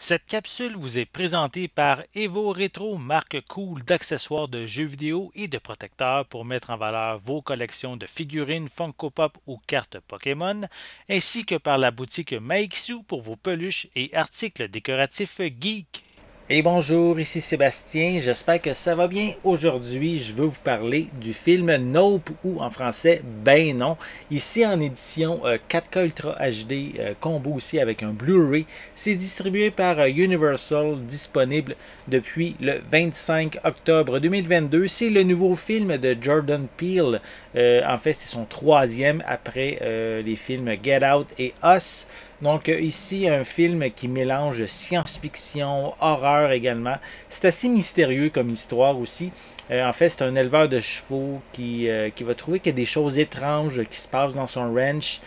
Cette capsule vous est présentée par Evo Retro, marque cool d'accessoires de jeux vidéo et de protecteurs pour mettre en valeur vos collections de figurines Funko Pop ou cartes Pokémon, ainsi que par la boutique Maixu pour vos peluches et articles décoratifs geek. Et bonjour, ici Sébastien, j'espère que ça va bien. Aujourd'hui, je veux vous parler du film Nope ou en français Ben non. Ici en édition 4K Ultra HD combo aussi avec un Blu-ray. C'est distribué par Universal, disponible depuis le 25 octobre 2022. C'est le nouveau film de Jordan Peele. En fait, c'est son troisième après les films Get Out et Us. Donc ici, un film qui mélange science-fiction, horreur également. C'est assez mystérieux comme histoire aussi. En fait, c'est un éleveur de chevaux qui va trouver qu'il y a des choses étranges qui se passent dans son ranch.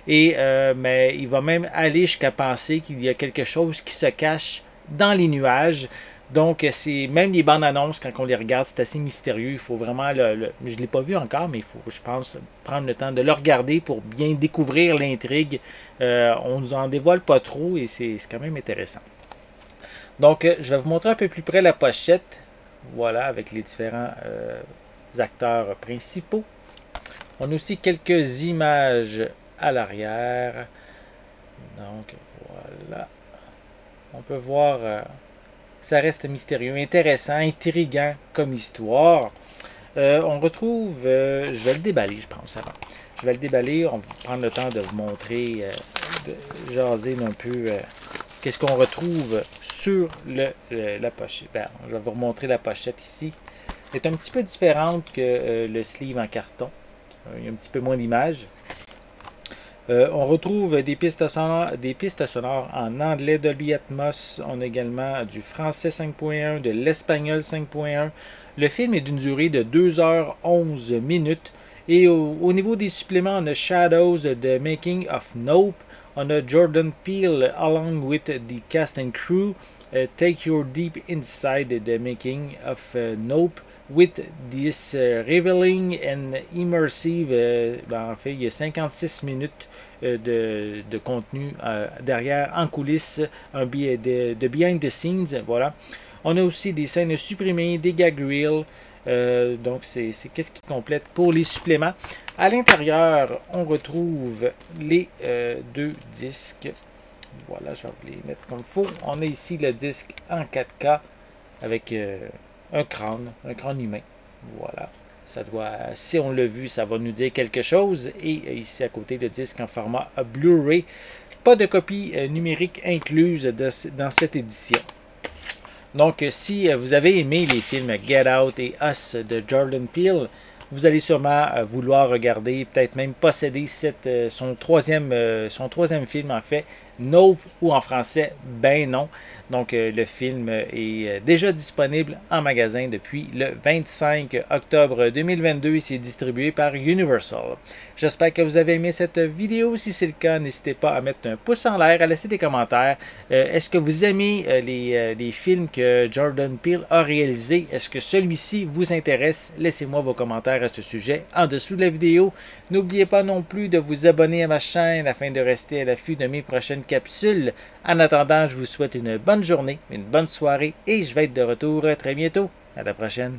Mais il va même aller jusqu'à penser qu'il y a quelque chose qui se cache dans les nuages. Donc, c'est même les bandes annonces, quand on les regarde, c'est assez mystérieux. Il faut vraiment je ne l'ai pas vu encore, mais il faut, je pense, prendre le temps de le regarder pour bien découvrir l'intrigue. On ne nous en dévoile pas trop et c'est quand même intéressant. Donc, je vais vous montrer un peu plus près la pochette. Voilà, avec les différents acteurs principaux. On a aussi quelques images à l'arrière. Donc, voilà. On peut voir... ça reste mystérieux, intéressant, intriguant comme histoire. On retrouve, je vais le déballer, je pense, avant. Je vais le déballer, on va prendre le temps de vous montrer, de jaser un peu qu'est-ce qu'on retrouve sur la pochette. Ben, je vais vous remontrer la pochette ici. Elle est un petit peu différente que le sleeve en carton. Il y a un petit peu moins d'images. On retrouve des pistes sonores en anglais Dolby Atmos. On a également du français 5.1, de l'espagnol 5.1. Le film est d'une durée de 2h11 minutes. Et au niveau des suppléments, on a Shadows, The Making of Nope. On a Jordan Peele along with the cast and crew. Take your deep inside the making of Nope. With this revealing and immersive, en fait, il y a 56 minutes de contenu derrière, en coulisses, de behind the scenes, voilà. On a aussi des scènes supprimées, des gag reels, donc c'est qu'est-ce qui complète pour les suppléments. À l'intérieur, on retrouve les deux disques. Voilà, je vais vous les mettre comme il faut. On a ici le disque en 4K avec un crâne humain. Voilà. Ça doit, si on l'a vu, ça va nous dire quelque chose. Et ici à côté, le disque en format Blu-ray. Pas de copie numérique incluse dans cette édition. Donc, si vous avez aimé les films Get Out et Us de Jordan Peele, vous allez sûrement vouloir regarder, peut-être même posséder son troisième film en fait, Nope ou en français, Ben non. Donc le film est déjà disponible en magasin depuis le 25 octobre 2022 et c'est distribué par Universal. J'espère que vous avez aimé cette vidéo. Si c'est le cas, n'hésitez pas à mettre un pouce en l'air, à laisser des commentaires. Est-ce que vous aimez les films que Jordan Peele a réalisés? Est-ce que celui-ci vous intéresse? Laissez-moi vos commentaires à ce sujet en dessous de la vidéo. N'oubliez pas non plus de vous abonner à ma chaîne afin de rester à l'affût de mes prochaines capsules. En attendant, je vous souhaite une bonne journée, une bonne soirée et je vais être de retour très bientôt. À la prochaine.